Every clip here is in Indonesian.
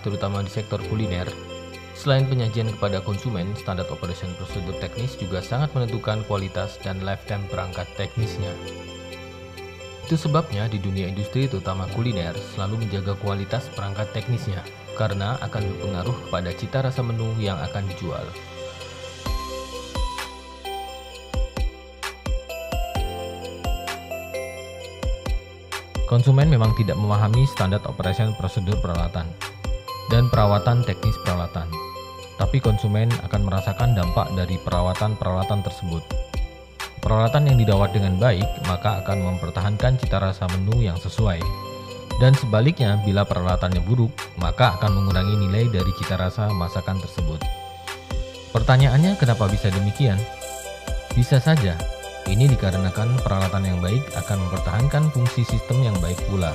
terutama di sektor kuliner, selain penyajian kepada konsumen, standar operation prosedur teknis juga sangat menentukan kualitas dan lifetime perangkat teknisnya. Itu sebabnya di dunia industri terutama kuliner selalu menjaga kualitas perangkat teknisnya, karena akan berpengaruh kepada cita rasa menu yang akan dijual. Konsumen memang tidak memahami standar operation prosedur peralatan dan perawatan teknis peralatan, tapi konsumen akan merasakan dampak dari perawatan-peralatan tersebut. Peralatan yang dirawat dengan baik maka akan mempertahankan cita rasa menu yang sesuai. Dan sebaliknya, bila peralatannya buruk, maka akan mengurangi nilai dari cita rasa masakan tersebut. Pertanyaannya, kenapa bisa demikian? Bisa saja. Ini dikarenakan peralatan yang baik akan mempertahankan fungsi sistem yang baik pula.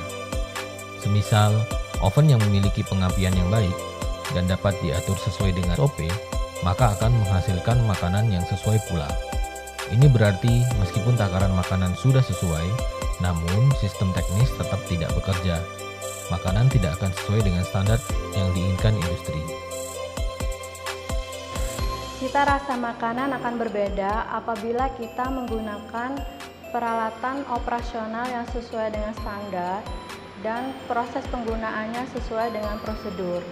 Semisal, oven yang memiliki pengapian yang baik dan dapat diatur sesuai dengan SOP, maka akan menghasilkan makanan yang sesuai pula. Ini berarti meskipun takaran makanan sudah sesuai, namun sistem teknis tetap tidak bekerja. Makanan tidak akan sesuai dengan standar yang diinginkan industri. Cita rasa makanan akan berbeda apabila kita menggunakan peralatan operasional yang sesuai dengan standar dan proses penggunaannya sesuai dengan prosedur.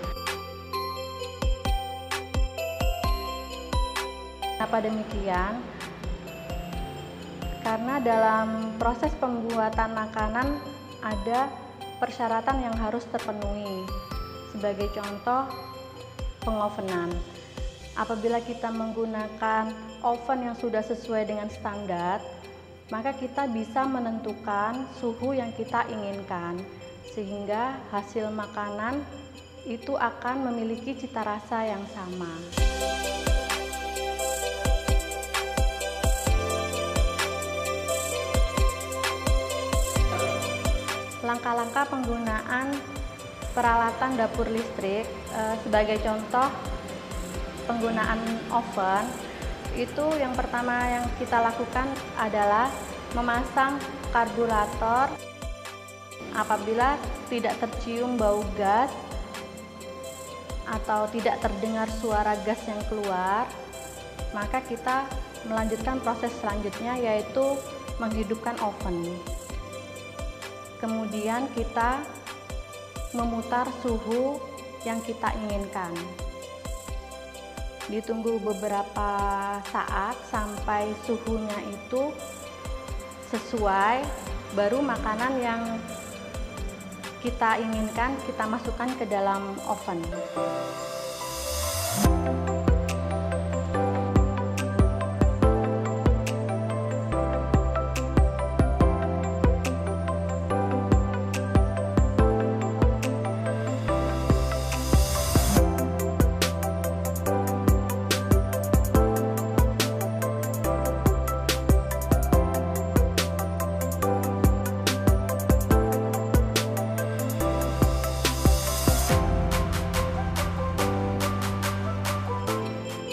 Kenapa demikian? Karena dalam proses pembuatan makanan ada persyaratan yang harus terpenuhi. Sebagai contoh, pengovenan. Apabila kita menggunakan oven yang sudah sesuai dengan standar, maka kita bisa menentukan suhu yang kita inginkan, sehingga hasil makanan itu akan memiliki cita rasa yang sama. Langkah-langkah penggunaan peralatan dapur listrik, sebagai contoh penggunaan oven, itu yang pertama yang kita lakukan adalah memasang karburator. Apabila tidak tercium bau gas atau tidak terdengar suara gas yang keluar, maka kita melanjutkan proses selanjutnya, yaitu menghidupkan oven. Kemudian kita memutar suhu yang kita inginkan. Ditunggu beberapa saat sampai suhunya itu sesuai, baru makanan yang kita inginkan kita masukkan ke dalam oven.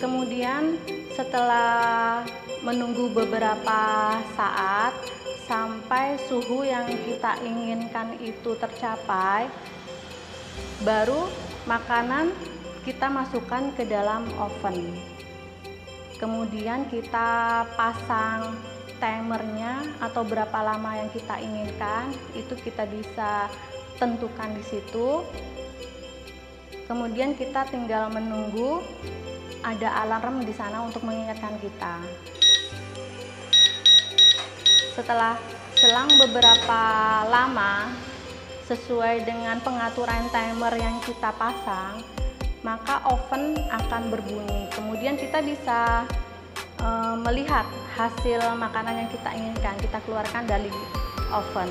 Kemudian setelah menunggu beberapa saat sampai suhu yang kita inginkan itu tercapai, baru makanan kita masukkan ke dalam oven. Kemudian kita pasang timernya atau berapa lama yang kita inginkan, itu kita bisa tentukan di situ. Kemudian kita tinggal menunggu. Ada alarm di sana untuk mengingatkan kita. Setelah selang beberapa lama, sesuai dengan pengaturan timer yang kita pasang, maka oven akan berbunyi. Kemudian kita bisa melihat hasil makanan yang kita inginkan, kita keluarkan dari oven.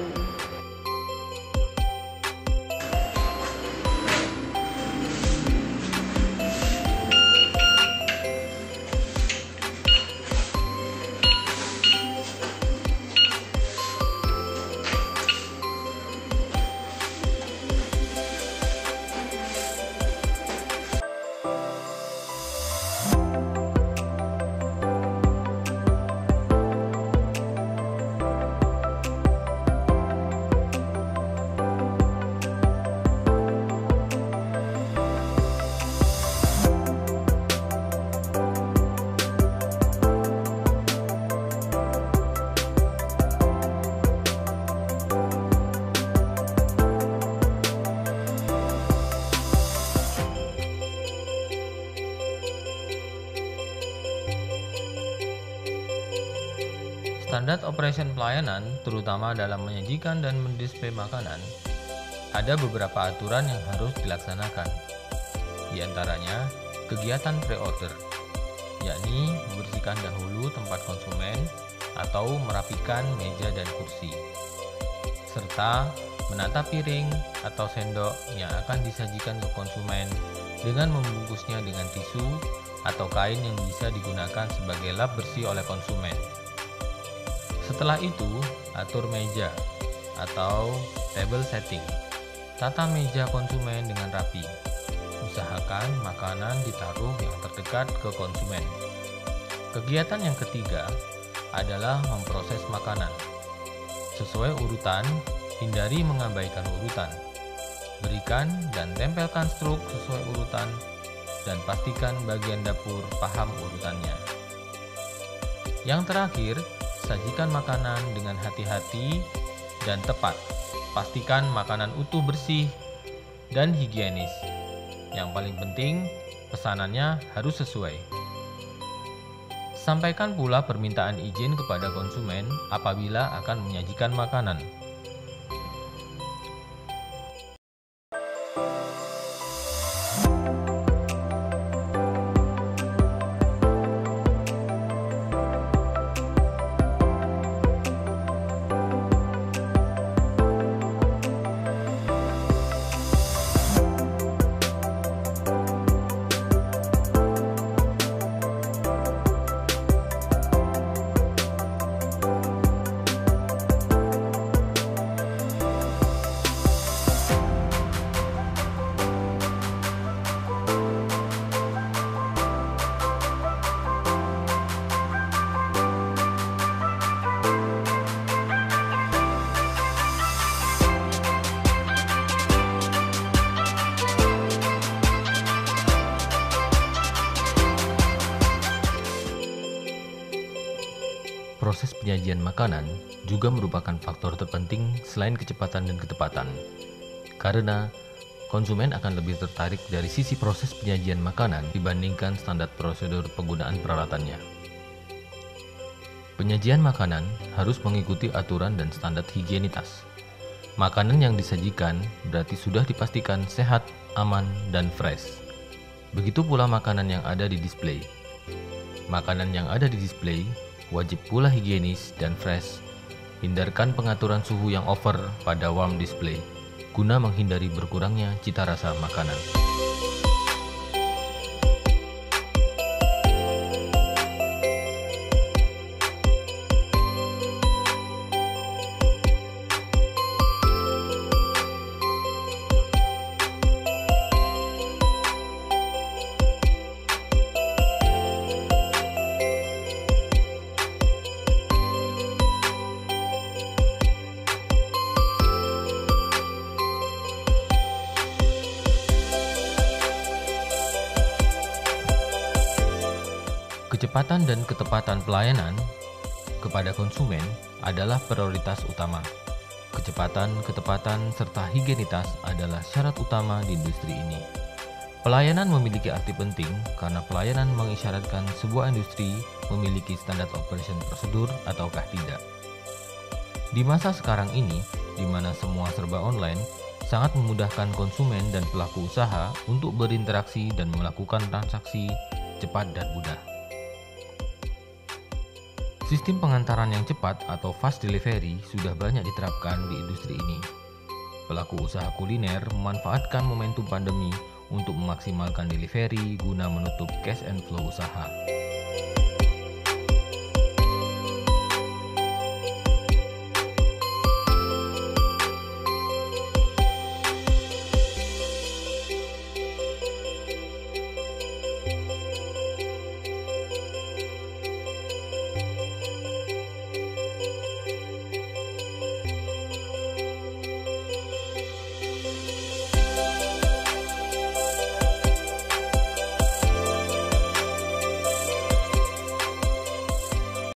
Standar operation pelayanan, terutama dalam menyajikan dan mendisplay makanan, ada beberapa aturan yang harus dilaksanakan. Di antaranya, kegiatan pre-order, yakni membersihkan dahulu tempat konsumen atau merapikan meja dan kursi, serta menata piring atau sendok yang akan disajikan ke konsumen dengan membungkusnya dengan tisu atau kain yang bisa digunakan sebagai lap bersih oleh konsumen. Setelah itu, atur meja atau table setting. Tata meja konsumen dengan rapi. Usahakan makanan ditaruh yang terdekat ke konsumen. Kegiatan yang ketiga adalah memproses makanan. Sesuai urutan, hindari mengabaikan urutan. Berikan dan tempelkan struk sesuai urutan dan pastikan bagian dapur paham urutannya. Yang terakhir, sajikan makanan dengan hati-hati dan tepat. Pastikan makanan utuh, bersih, dan higienis. Yang paling penting, pesanannya harus sesuai. Sampaikan pula permintaan izin kepada konsumen apabila akan menyajikan makanan. Proses penyajian makanan juga merupakan faktor terpenting selain kecepatan dan ketepatan, karena konsumen akan lebih tertarik dari sisi proses penyajian makanan dibandingkan standar prosedur penggunaan peralatannya. Penyajian makanan harus mengikuti aturan dan standar higienitas. Makanan yang disajikan berarti sudah dipastikan sehat, aman, dan fresh. Begitu pula makanan yang ada di display. Makanan yang ada di display wajib pula higienis dan fresh. Hindarkan pengaturan suhu yang over pada warm display, guna menghindari berkurangnya cita rasa makanan. Kecepatan dan ketepatan pelayanan kepada konsumen adalah prioritas utama. Kecepatan, ketepatan, serta higienitas adalah syarat utama di industri ini. Pelayanan memiliki arti penting karena pelayanan mengisyaratkan sebuah industri memiliki standar operation prosedur ataukah tidak. Di masa sekarang ini, di mana semua serba online, sangat memudahkan konsumen dan pelaku usaha untuk berinteraksi dan melakukan transaksi cepat dan mudah. Sistem pengantaran yang cepat atau fast delivery sudah banyak diterapkan di industri ini. Pelaku usaha kuliner memanfaatkan momentum pandemi untuk memaksimalkan delivery guna menutup cash and flow usaha.